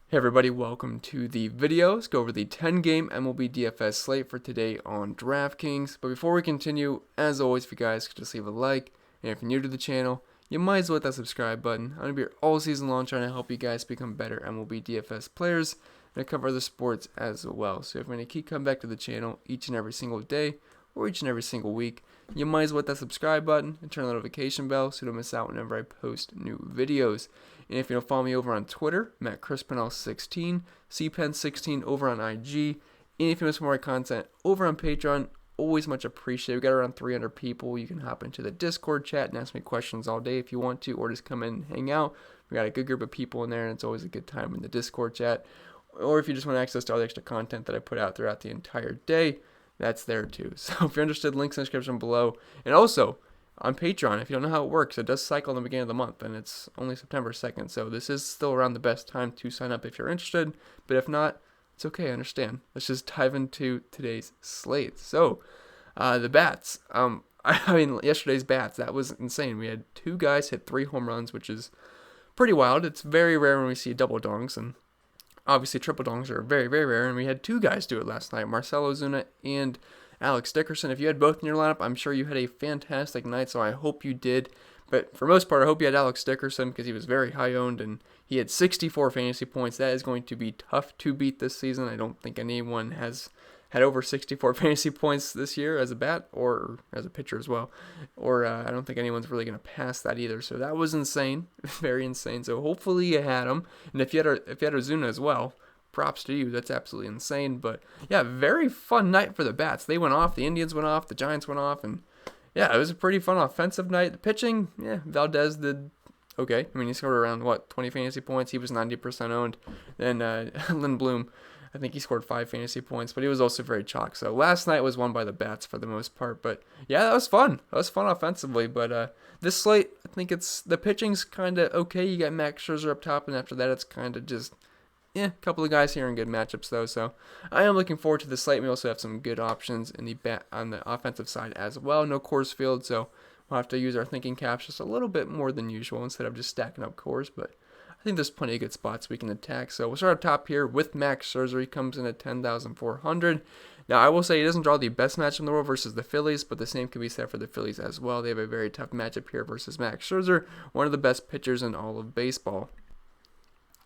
Hey everybody, welcome to the video. Let's go over the 10-game MLB DFS slate for today on Draftkings. But before we continue, as always, if you guys could just leave a like, and if you're new to the channel, you might as well hit that subscribe button. I'm going to be here all season long trying to help you guys become better MLB DFS players, and I cover other sports as well. So if you're going to keep coming back to the channel each and every single day, or each and every single week, you might as well hit that subscribe button and turn on the notification bell so you don't miss out whenever I post new videos. And if you don't follow me over on Twitter, I'm at Pennell16, CPen16 over on IG. And if you miss more content over on Patreon, always much appreciated. We got around 300 people. You can hop into the Discord chat and ask me questions all day if you want to, or just come in and hang out. We got a good group of people in there, and it's always a good time in the Discord chat. Or if you just want access to all the extra content that I put out throughout the entire day, that's there too. So if you're interested, links in the description below. And also, on Patreon, if you don't know how it works, it does cycle in the beginning of the month, and it's only September 2nd, so this is still around the best time to sign up if you're interested, but if not, it's okay, I understand. Let's just dive into today's slate. So, the bats. Yesterday's bats, that was insane. We had two guys hit 3 home runs, which is pretty wild. It's very rare when we see double dongs, and obviously triple dongs are very, very rare, and we had 2 guys do it last night, Marcelo Zuna and Alex Dickerson. If you had both in your lineup, I'm sure you had a fantastic night, so I hope you did. But for most part, I hope you had Alex Dickerson because he was very high owned and he had 64 fantasy points. That is going to be tough to beat this season. I don't think anyone has had over 64 fantasy points this year as a bat or as a pitcher as well. Or I don't think anyone's really going to pass that either. So that was insane, very insane. So hopefully you had him. And if you had Ozuna as well, props to you. That's absolutely insane. But yeah, very fun night for the bats. They went off. The Indians went off. The Giants went off. And yeah, it was a pretty fun offensive night. The pitching, yeah, Valdez did okay. I mean, he scored around, 20 fantasy points. He was 90% owned. Then Lindblom, I think he scored 5 fantasy points, but he was also very chalk. So last night was won by the bats for the most part. But yeah, that was fun. That was fun offensively. But this slate, I think the pitching's kind of okay. You got Max Scherzer up top, and after that, it's kind of just a couple of guys here in good matchups though, so I am looking forward to the slate. We also have some good options in on the offensive side as well. No Coors Field, so we'll have to use our thinking caps just a little bit more than usual instead of just stacking up Coors, but I think there's plenty of good spots we can attack. So we'll start up top here with Max Scherzer. He comes in at 10,400. Now, I will say he doesn't draw the best match in the world versus the Phillies, but the same can be said for the Phillies as well. They have a very tough matchup here versus Max Scherzer, one of the best pitchers in all of baseball.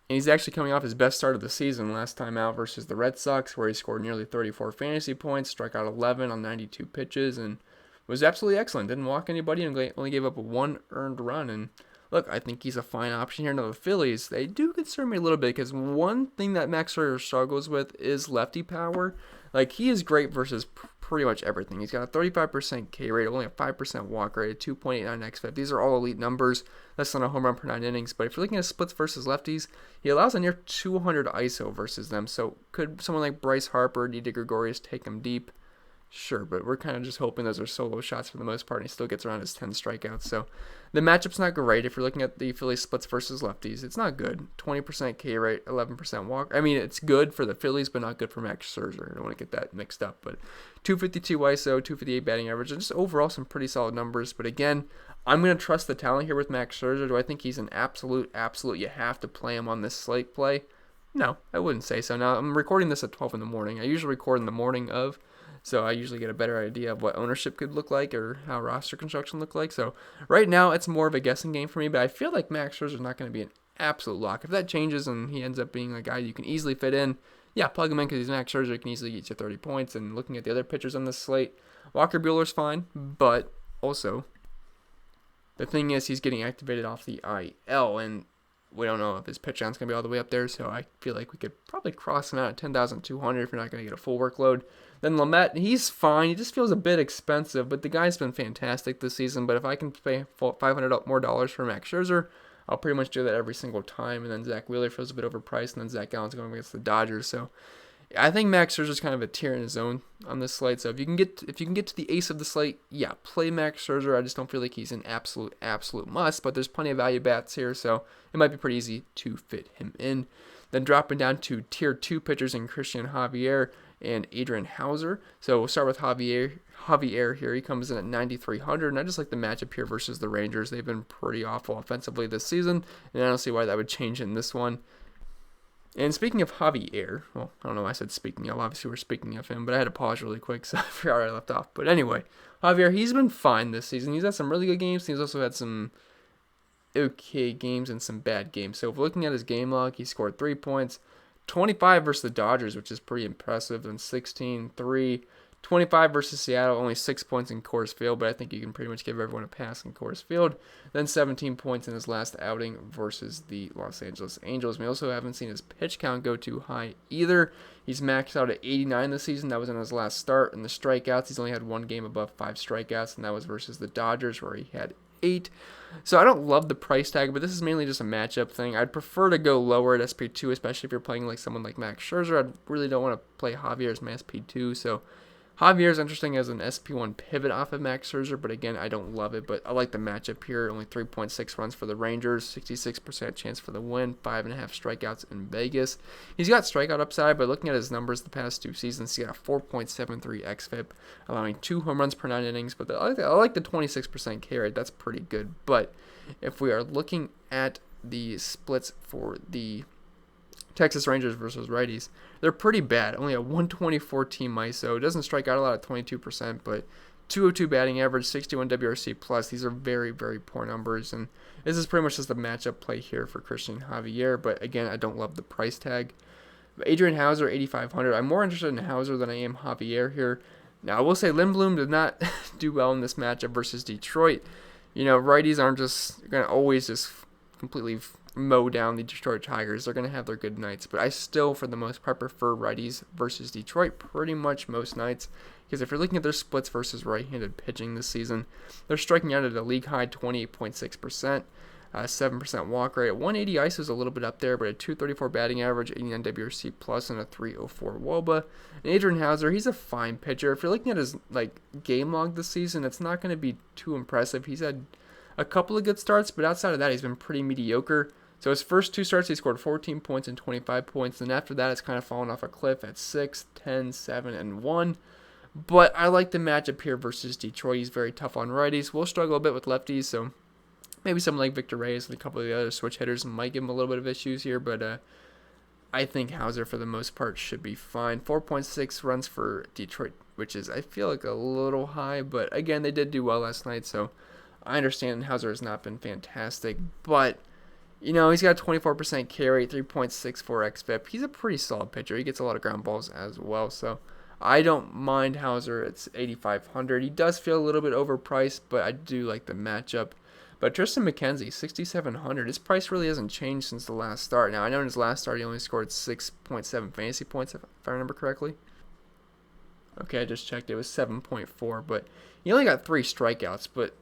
And he's actually coming off his best start of the season last time out versus the Red Sox, where he scored nearly 34 fantasy points, struck out 11 on 92 pitches, and was absolutely excellent. Didn't walk anybody and only gave up 1 earned run. And look, I think he's a fine option here. Now, the Phillies, they do concern me a little bit because one thing that Max Scherzer struggles with is lefty power. Like, he is great versus pretty much everything. He's got a 35% K rate, only a 5% walk rate, a 2.89 xFIP. These are all elite numbers, less than a home run per 9 innings. But if you're looking at splits versus lefties, he allows a near 200 ISO versus them. So could someone like Bryce Harper, Didi Gregorius take him deep? Sure, but we're kind of just hoping those are solo shots for the most part, and he still gets around his 10 strikeouts. So the matchup's not great. If you're looking at the Phillies splits versus lefties, it's not good. 20% K rate, 11% walk. I mean, it's good for the Phillies, but not good for Max Scherzer. I don't want to get that mixed up. But 252 ISO, 258 batting average, and just overall some pretty solid numbers. But again, I'm going to trust the talent here with Max Scherzer. Do I think he's an absolute, you have to play him on this slate play? No, I wouldn't say so. Now, I'm recording this at 12 in the morning. I usually record in the morning of, so I usually get a better idea of what ownership could look like or how roster construction look like. So right now it's more of a guessing game for me, but I feel like Max Scherzer is not going to be an absolute lock. If that changes and he ends up being a guy you can easily fit in, yeah, plug him in because he's Max Scherzer. He can easily get you 30 points. And looking at the other pitchers on this slate, Walker Buehler's fine, but also the thing is he's getting activated off the IL, and we don't know if his pitch count's going to be all the way up there, so I feel like we could probably cross him out at 10,200 if you're not going to get a full workload. Then Lamet, he's fine. He just feels a bit expensive, but the guy's been fantastic this season. But if I can pay $500 more dollars for Max Scherzer, I'll pretty much do that every single time. And then Zach Wheeler feels a bit overpriced, and then Zach Gallen's going against the Dodgers. So I think Max Scherzer's kind of a tier in his own on this slate. So if you can get to the ace of the slate, yeah, play Max Scherzer. I just don't feel like he's an absolute must. But there's plenty of value bats here, so it might be pretty easy to fit him in. Then dropping down to tier 2 pitchers in Christian Javier and Adrian Hauser. So we'll start with Javier here. He comes in at 9,300, and I just like the matchup here versus the Rangers. They've been pretty awful offensively this season, and I don't see why that would change in this one. And speaking of Javier, well, I don't know why I said speaking of. Obviously, we're speaking of him, but I had to pause really quick, so I forgot where I left off. But anyway, Javier, he's been fine this season. He's had some really good games. He's also had some okay games and some bad games. So if looking at his game log, he scored 3 points, 25 versus the Dodgers, which is pretty impressive, and 16, 3, 25 versus Seattle, only 6 points in Coors Field, but I think you can pretty much give everyone a pass in Coors Field. Then 17 points in his last outing versus the Los Angeles Angels. We also haven't seen his pitch count go too high either. He's maxed out at 89 this season. That was in his last start. And the strikeouts, he's only had one game above 5 strikeouts, and that was versus the Dodgers, where he had 8. So I don't love the price tag, but this is mainly just a matchup thing. I'd prefer to go lower at SP2, especially if you're playing like someone like Max Scherzer. I really don't want to play Javier as my SP2, so Javier is interesting as an SP1 pivot off of Max Scherzer, but again, I don't love it. But I like the matchup here. Only 3.6 runs for the Rangers, 66% chance for the win, 5.5 strikeouts in Vegas. He's got strikeout upside, but looking at his numbers the past 2 seasons, he's got a 4.73 xFIP, allowing 2 home runs per 9 innings. But I like the 26% K rate. That's pretty good. But if we are looking at the splits for the Texas Rangers versus righties, they're pretty bad. Only a 124 team ISO. Doesn't strike out a lot at 22%, but 202 batting average, 61 WRC plus. These are very, very poor numbers, and this is pretty much just a matchup play here for Christian Javier. But again, I don't love the price tag. Adrian Hauser, 8,500. I'm more interested in Hauser than I am Javier here. Now, I will say Lindblom did not do well in this matchup versus Detroit. You know, righties aren't just going to always just completely mow down the Detroit Tigers. They're going to have their good nights, but I still, for the most part, prefer righties versus Detroit pretty much most nights, because if you're looking at their splits versus right-handed pitching this season, they're striking out at a league-high 28.6%, 7% walk rate. 180 ISO is a little bit up there, but a 234 batting average, 89 WRC plus, and a 304 WOBA. And Adrian Hauser, he's a fine pitcher. If you're looking at his game log this season, it's not going to be too impressive. He's had a couple of good starts, but outside of that, he's been pretty mediocre. So his first 2 starts, he scored 14 points and 25 points. And after that, it's kind of fallen off a cliff at 6, 10, 7, and 1. But I like the matchup here versus Detroit. He's very tough on righties. We'll struggle a bit with lefties, so maybe someone like Victor Reyes and a couple of the other switch hitters might give him a little bit of issues here. But I think Hauser, for the most part, should be fine. 4.6 runs for Detroit, which is, I feel like, a little high. But again, they did do well last night, so I understand Hauser has not been fantastic. But you know, he's got a 24% K rate, 3.64 xFIP. He's a pretty solid pitcher. He gets a lot of ground balls as well. So I don't mind Hauser. It's 8,500. He does feel a little bit overpriced, but I do like the matchup. But Tristan Mckenzie, 6,700. His price really hasn't changed since the last start. Now, I know in his last start he only scored 6.7 fantasy points, if I remember correctly. Okay, I just checked. It was 7.4, but he only got 3 strikeouts, but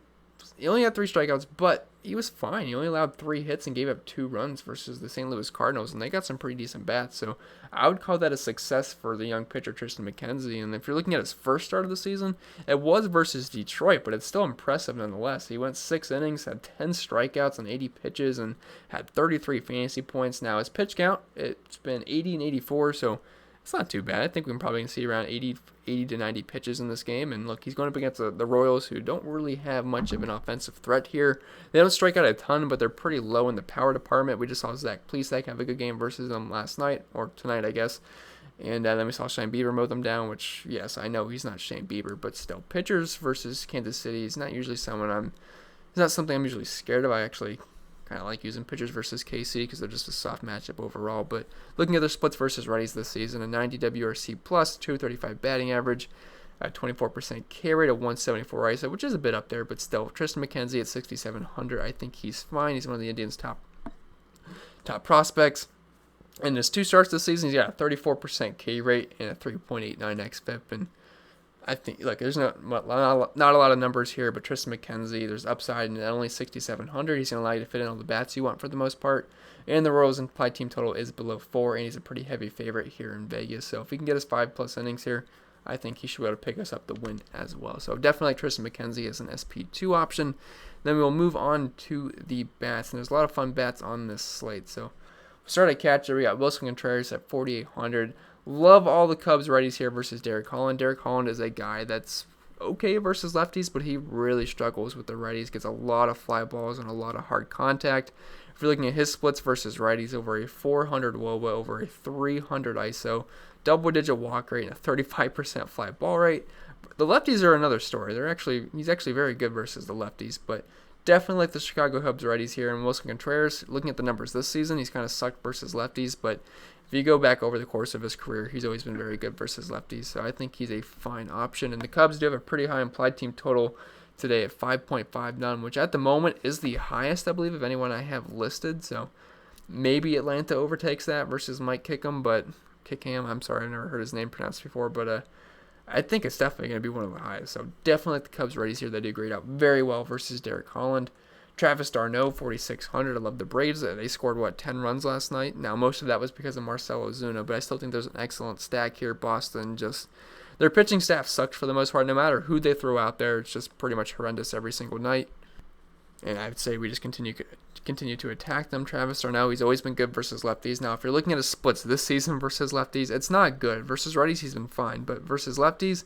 he was fine. He only allowed 3 hits and gave up 2 runs versus the St. Louis Cardinals, and they got some pretty decent bats. So I would call that a success for the young pitcher Tristan Mckenzie. And if you're looking at his first start of the season, it was versus Detroit, but it's still impressive nonetheless. He went 6 innings, had 10 strikeouts on 80 pitches, and had 33 fantasy points. Now his pitch count, it's been 80 and 84, so it's not too bad. I think we can probably see around 80 to 90 pitches in this game. And look, he's going up against the Royals, who don't really have much of an offensive threat here. They don't strike out a ton, but they're pretty low in the power department. We just saw Zach Plesac have a good game versus them last night, or tonight, I guess. And then we saw Shane Bieber mow them down, which, yes, I know he's not Shane Bieber, but still. Pitchers versus Kansas City is not usually it's not something I'm usually scared of. I actually kind of like using pitchers versus KC because they're just a soft matchup overall. But looking at their splits versus righties this season, a 90 WRC plus, 235 batting average, a 24% K rate, a 174 ISO, which is a bit up there, but still. Tristan Mckenzie at 6,700. I think he's fine. He's one of the Indians' top prospects. In his 2 starts this season, he's got a 34% K rate and a 3.89 xFIP. And I think, look, there's not a lot of numbers here, but Tristan Mckenzie, there's upside, and at only 6,700, he's going to allow you to fit in all the bats you want for the most part. And the Royals' implied team total is below 4, and he's a pretty heavy favorite here in Vegas. So if he can get us 5+ innings here, I think he should be able to pick us up the win as well. So definitely like Tristan Mckenzie as an SP2 option. Then we'll move on to the bats, and there's a lot of fun bats on this slate. So we'll start at catcher. We got Wilson Contreras at 4,800. Love all the Cubs righties here versus Derek Holland. Derek Holland is a guy that's okay versus lefties, but he really struggles with the righties. Gets a lot of fly balls and a lot of hard contact. If you're looking at his splits versus righties, over a 400 WOBA, over a 300 ISO, double-digit walk rate, and a 35% fly ball rate. The lefties are another story. He's actually very good versus the lefties, but definitely like the Chicago Cubs righties here. And Wilson Contreras, looking at the numbers this season, he's kind of sucked versus lefties, but if you go back over the course of his career, he's always been very good versus lefties, so I think he's a fine option. And the Cubs do have a pretty high implied team total today at 5.59, which at the moment is the highest, I believe, of anyone I have listed. So maybe Atlanta overtakes that versus Mike Kickham, I'm sorry, I never heard his name pronounced before, but I think it's definitely going to be one of the highest. So definitely like the Cubs righties here. They do grade out very well versus Derek Holland. Travis d'Arnaud, 4,600. I love the Braves. They scored, 10 runs last night? Now, most of that was because of Marcelo Zuna, but I still think there's an excellent stack here. Boston their pitching staff sucks for the most part. No matter who they throw out there, it's just pretty much horrendous every single night. And I would say we just continue to attack them. Travis d'Arnaud, he's always been good versus lefties. Now, if you're looking at his splits this season versus lefties, it's not good. Versus righties, he's been fine. But versus lefties,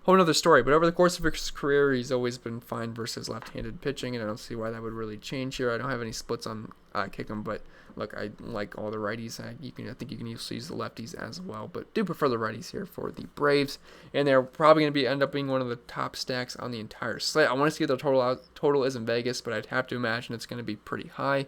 whole another story. But over the course of his career, he's always been fine versus left-handed pitching, and I don't see why that would really change here. I don't have any splits on Kickham, but look, I like all the righties. I think you can also use the lefties as well, but do prefer the righties here for the Braves, and they're probably going to end up being one of the top stacks on the entire slate. I want to see what the total is in Vegas, but I'd have to imagine it's going to be pretty high.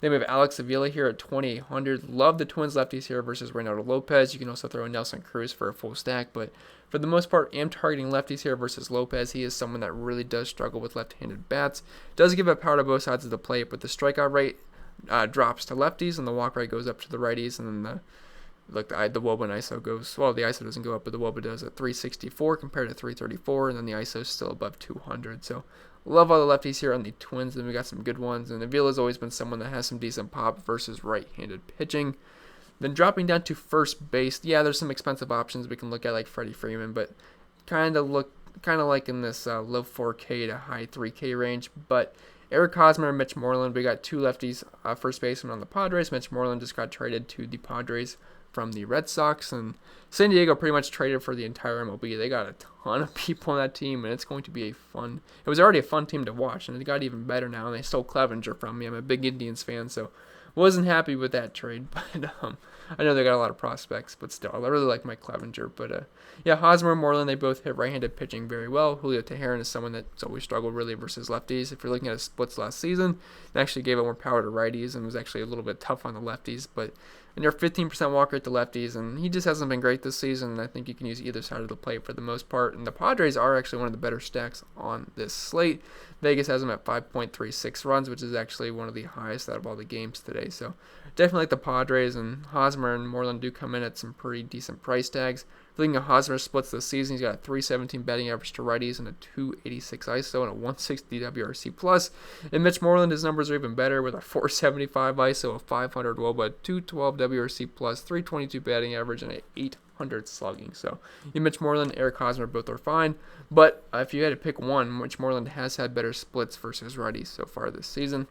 Then we have Alex Avila here at 2,800. Love the Twins lefties here versus Reynaldo Lopez. You can also throw in Nelson Cruz for a full stack, but for the most part, am targeting lefties here versus Lopez. He is someone that really does struggle with left-handed bats. Does give up power to both sides of the plate, but the strikeout rate drops to lefties, and the walk rate goes up to the righties, and then the WOBA and ISO goes, well, the ISO doesn't go up, but the WOBA does at 364 compared to 334, and then the ISO is still above 200. So love all the lefties here on the Twins, and we got some good ones. And Avila's always been someone that has some decent pop versus right-handed pitching. Then dropping down to first base, yeah, there's some expensive options we can look at like Freddie Freeman, but kind of like in this low 4K to high 3K range. But Eric Cosmere and Mitch Moreland, we got two lefties first baseman on the Padres. Mitch Moreland just got traded to the Padres from the Red Sox, and San Diego pretty much traded for the entire MLB. They got a ton of people on that team, and it's going to be it was already a fun team to watch, and it got even better now, and they stole Clevenger from me. I'm a big Indians fan, so wasn't happy with that trade, but I know they got a lot of prospects, but still, I really like Mike Clevenger. But yeah, Hosmer and Moreland, they both hit right-handed pitching very well. Julio Taheron is someone that's always struggled really versus lefties. If you're looking at his splits last season, they actually gave up more power to righties and was actually a little bit tough on the lefties, but and they're 15% walk rate to lefties, and he just hasn't been great this season, and I think you can use either side of the plate for the most part. And the Padres are actually one of the better stacks on this slate. Vegas has them at 5.36 runs, which is actually one of the highest out of all the games today. So definitely like the Padres, and Hosmer and Moreland do come in at some pretty decent price tags. Looking at Hosmer splits this season, he's got a 317 batting average to righties and a 286 ISO and a 160 WRC plus. And Mitch Moreland, his numbers are even better with a 475 ISO, a 500 WOBA, 212 WRC plus, 322 batting average, and a 800 slugging. So Mitch Moreland, Eric Hosmer, both are fine. But if you had to pick one, Mitch Moreland has had better splits versus righties so far this season.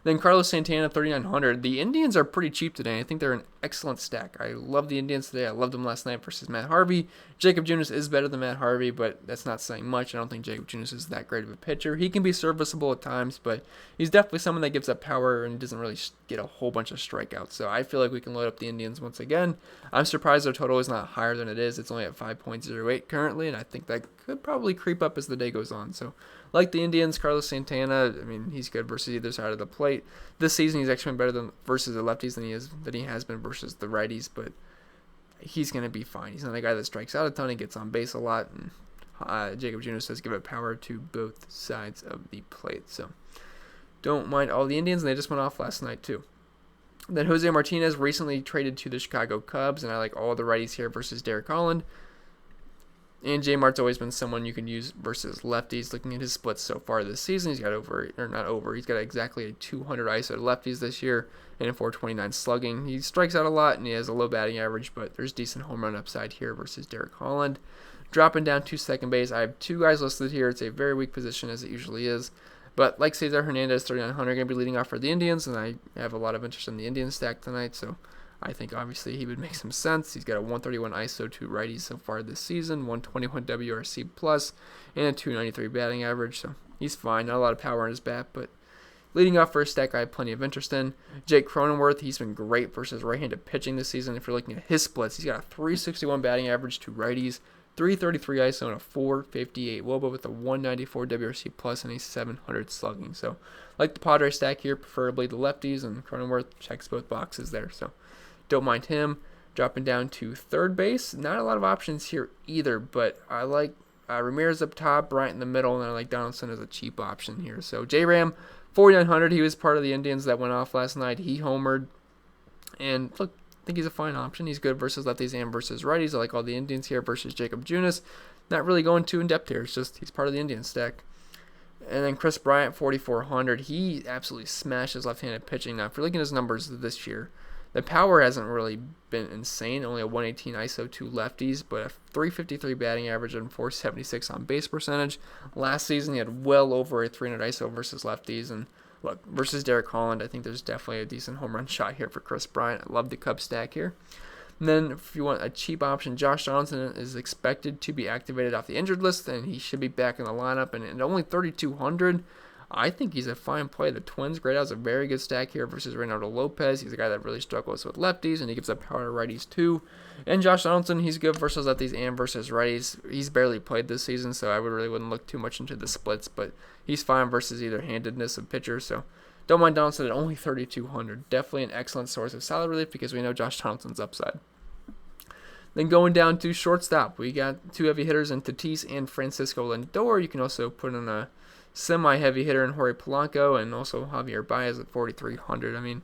Then Carlos Santana, 3,900. The Indians are pretty cheap today. I think they're an excellent stack. I love the Indians today. I loved them last night versus Matt Harvey. Jacob Junis is better than Matt Harvey, but that's not saying much. I don't think Jacob Junis is that great of a pitcher. He can be serviceable at times, but he's definitely someone that gives up power and doesn't really get a whole bunch of strikeouts. So I feel like we can load up the Indians once again. I'm surprised their total is not higher than it is. It's only at 5.08 currently, and I think that could probably creep up as the day goes on. So like the Indians, Carlos Santana, I mean, he's good versus either side of the plate. This season, he's actually been better than versus the lefties than he has been versus the righties, but he's going to be fine. He's not a guy that strikes out a ton. He gets on base a lot, and Jacob Junis does give it power to both sides of the plate. So don't mind all the Indians, and they just went off last night too. Then Jose Martinez recently traded to the Chicago Cubs, and I like all the righties here versus Derek Holland. And J Mart's always been someone you can use versus lefties. Looking at his splits so far this season, he's got he's got exactly a 200 ISO to lefties this year and a 429 slugging. He strikes out a lot and he has a low batting average, but there's decent home run upside here versus Derek Holland. Dropping down to second base, I have two guys listed here. It's a very weak position as it usually is. But like Cesar Hernandez, 3,900, going to be leading off for the Indians, and I have a lot of interest in the Indians stack tonight, so I think obviously he would make some sense. He's got a 131 ISO to righties so far this season, 121 WRC plus, and a 293 batting average. So he's fine. Not a lot of power in his bat, but Leading off for a stack I have plenty of interest in. Jake Cronenworth, he's been great versus right-handed pitching this season. If you're looking at his splits, he's got a 361 batting average to righties, 333 ISO, and a 458 WOBA with a 194 WRC plus and a 700 slugging. So, like the Padres stack here, preferably the lefties, and Cronenworth checks both boxes there. So, don't mind him. Dropping down to third base, not a lot of options here either, but I like Ramirez up top, Bryant in the middle, and I like Donaldson as a cheap option here. So, J-Ram, 4,900, he was part of the Indians that went off last night. He homered, and look, I think he's a fine option. He's good versus lefties and versus righties. I like all the Indians here versus Jacob Junis. Not really going too in-depth here. It's just he's part of the Indian stack. And then Chris Bryant, 4,400. He absolutely smashes left-handed pitching. Now, if you're looking at his numbers this year, the power hasn't really been insane. Only a 118 ISO to lefties, but a 353 batting average and 476 on base percentage. Last season, he had well over a 300 ISO versus lefties. And look, versus Derek Holland, I think there's definitely a decent home run shot here for Chris Bryant. I love the Cubs stack here. And then if you want a cheap option, Josh Johnson is expected to be activated off the injured list, and he should be back in the lineup. And at only 3,200, I think he's a fine play. The Twins grade out as a very good stack here versus Reynaldo Lopez. He's a guy that really struggles with lefties, and he gives up power to righties too. And Josh Donaldson, he's good versus lefties and versus righties. He's barely played this season, so I wouldn't look too much into the splits, but he's fine versus either handedness of pitchers. So don't mind Donaldson at only 3,200. Definitely an excellent source of salary relief because we know Josh Donaldson's upside. Then going down to shortstop, we got two heavy hitters in Tatis and Francisco Lindor. You can also put in a semi-heavy hitter in Jorge Polanco and also Javier Baez at 4,300. I mean,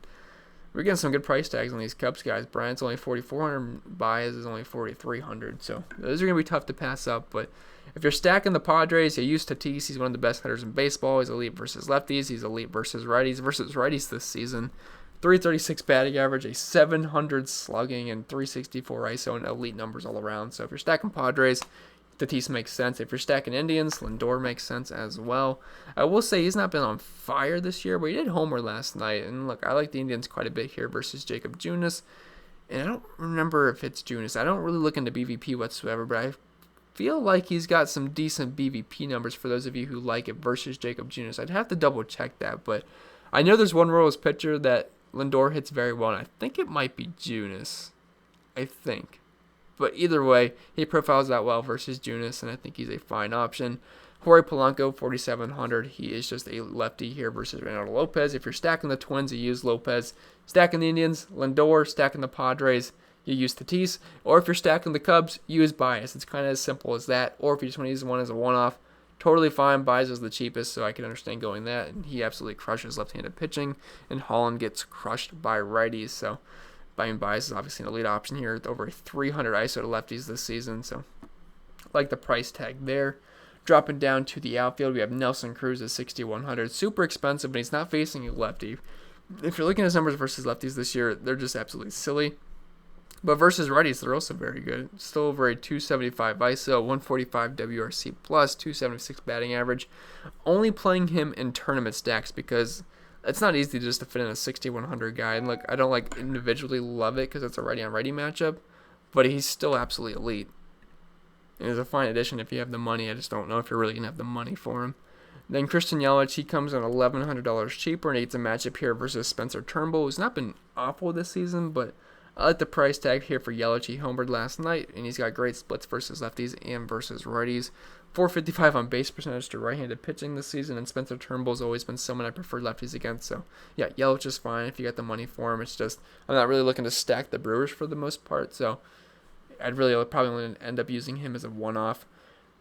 we're getting some good price tags on these Cubs guys. Bryant's only 4,400, Baez is only 4,300. So those are going to be tough to pass up. But if you're stacking the Padres, you use Tatis. He's one of the best hitters in baseball. He's elite versus lefties. He's elite versus righties this season. 336 batting average, a 700 slugging, and 364 ISO, and elite numbers all around. So if you're stacking Padres, Tatis makes sense. If you're stacking Indians, Lindor makes sense as well. I will say he's not been on fire this year, but he did homer last night. And look, I like the Indians quite a bit here versus Jacob Junis. And I don't remember if it's Junis. I don't really look into BVP whatsoever, but I feel like he's got some decent BVP numbers for those of you who like it versus Jacob Junis. I'd have to double check that, but I know there's one Royals pitcher that Lindor hits very well, and I think it might be Junis. I think. But either way, he profiles that well versus Junis, and I think he's a fine option. Jorge Polanco, 4,700. He is just a lefty here versus Reynaldo Lopez. If you're stacking the Twins, you use Lopez. Stacking the Indians, Lindor. Stacking the Padres, you use Tatis. Or if you're stacking the Cubs, you use Baez. It's kind of as simple as that. Or if you just want to use one as a one-off, totally fine. Baez is the cheapest, so I can understand going that. And he absolutely crushes left-handed pitching, and Holland gets crushed by righties. So Baez is obviously an elite option here with over 300 ISO to lefties this season. So like the price tag there. Dropping down to the outfield, we have Nelson Cruz at 6,100. Super expensive, but he's not facing a lefty. If you're looking at his numbers versus lefties this year, they're just absolutely silly. But versus righties, they're also very good. Still over a 275 ISO, 145 WRC plus, 276 batting average. Only playing him in tournament stacks because it's not easy just to fit in a 6,100 guy. And look, I don't like individually love it because it's a righty-on-righty matchup, but he's still absolutely elite. And it's a fine addition if you have the money. I just don't know if you're really going to have the money for him. Then Christian Yelich, he comes in $1,100 cheaper, and he gets a matchup here versus Spencer Turnbull, who's not been awful this season, but I like the price tag here for Yelich. He homered last night, and he's got great splits versus lefties and versus righties. 455 on base percentage to right-handed pitching this season, and Spencer Turnbull's always been someone I prefer lefties against. So, yeah, Yelich is fine if you got the money for him. It's just I'm not really looking to stack the Brewers for the most part, so I'd really probably end up using him as a one-off.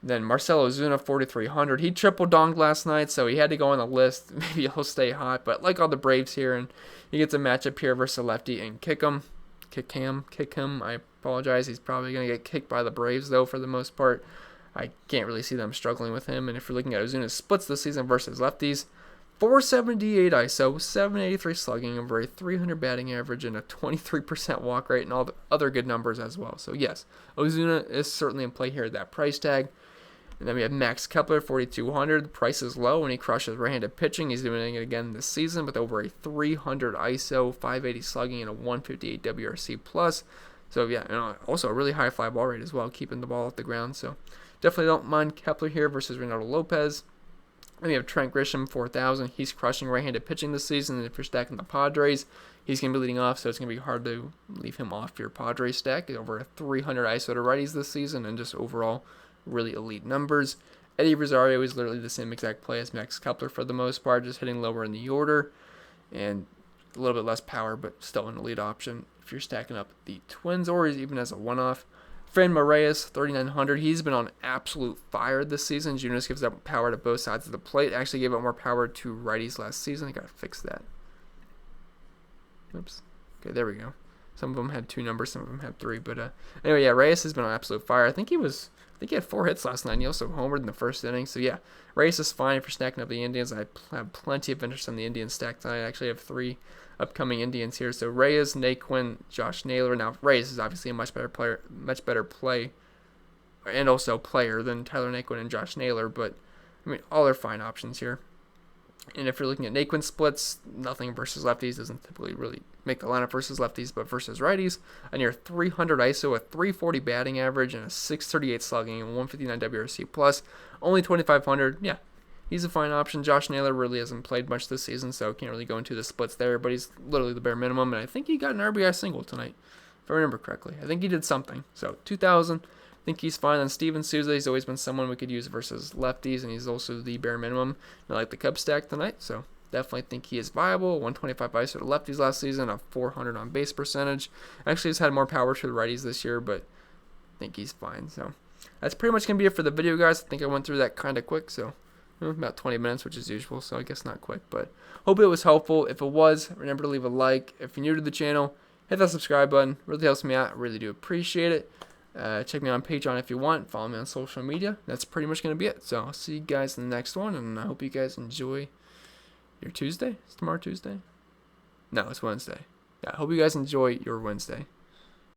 Then Marcelo Zuna, 4,300. He triple-donged last night, so he had to go on the list. Maybe he'll stay hot, but like all the Braves here, and he gets a matchup here versus a lefty and kick him. I apologize. He's probably going to get kicked by the Braves, though, for the most part. I can't really see them struggling with him. And if you're looking at Ozuna's splits this season versus lefties, 478 ISO, 783 slugging, over a 300 batting average, and a 23% walk rate, and all the other good numbers as well. So, yes, Ozuna is certainly in play here at that price tag. And then we have Max Kepler, 4,200. The price is low when he crushes right-handed pitching. He's doing it again this season with over a 300 ISO, 580 slugging, and a 158 WRC plus. So, yeah, also a really high fly ball rate as well, keeping the ball off the ground. So, definitely don't mind Kepler here versus Reynaldo Lopez. And we have Trent Grisham, 4,000. He's crushing right-handed pitching this season. And if you're stacking the Padres, he's going to be leading off, so it's going to be hard to leave him off your Padres stack. Over 300 ISO to righties this season, and just overall really elite numbers. Eddie Rosario is literally the same exact play as Max Kepler for the most part, just hitting lower in the order. And a little bit less power, but still an elite option if you're stacking up the Twins or even as a one-off. Fran Moreas, 3,900. He's been on absolute fire this season. Junis gives up power to both sides of the plate. Actually gave up more power to righties last season. I got to fix that. Oops. Okay, there we go. Some of them had 2 numbers, some of them had 3. But anyway, yeah, Reyes has been on absolute fire. I think he had 4 hits last night. He also homered in the first inning. So yeah, Reyes is fine if you're stacking up the Indians. I have plenty of interest on the Indians stack tonight. I actually have 3 upcoming Indians here. So Reyes, Naquin, Josh Naylor. Now Reyes is obviously a much better play, and also player than Tyler Naquin and Josh Naylor. But I mean, all are fine options here. And if you're looking at Naquin splits, nothing versus lefties, doesn't typically really make the lineup versus lefties, but versus righties, a near 300 ISO, a 340 batting average, and a 638 slugging, and 159 WRC plus, only 2,500. Yeah, he's a fine option. Josh Naylor really hasn't played much this season, so can't really go into the splits there, but he's literally the bare minimum, and I think he got an RBI single tonight, if I remember correctly. I think he did something. So 2,000. I think he's fine. On Steven Souza, he's always been someone we could use versus lefties, and he's also the bare minimum. I like the Cubs stack tonight, so definitely think he is viable. 125 ISO to lefties last season, a 400 on base percentage. Actually, he's had more power to the righties this year, but I think he's fine. So that's pretty much going to be it for the video, guys. I think I went through that kind of quick, so about 20 minutes, which is usual, so I guess not quick, but hope it was helpful. If it was, remember to leave a like. If you're new to the channel, hit that subscribe button. Really helps me out. I really do appreciate it. Check me out on Patreon if you want. Follow me on social media. That's pretty much going to be it. So I'll see you guys in the next one, and I hope you guys enjoy your Tuesday. Is tomorrow Tuesday? No, it's Wednesday. Yeah, I hope you guys enjoy your Wednesday.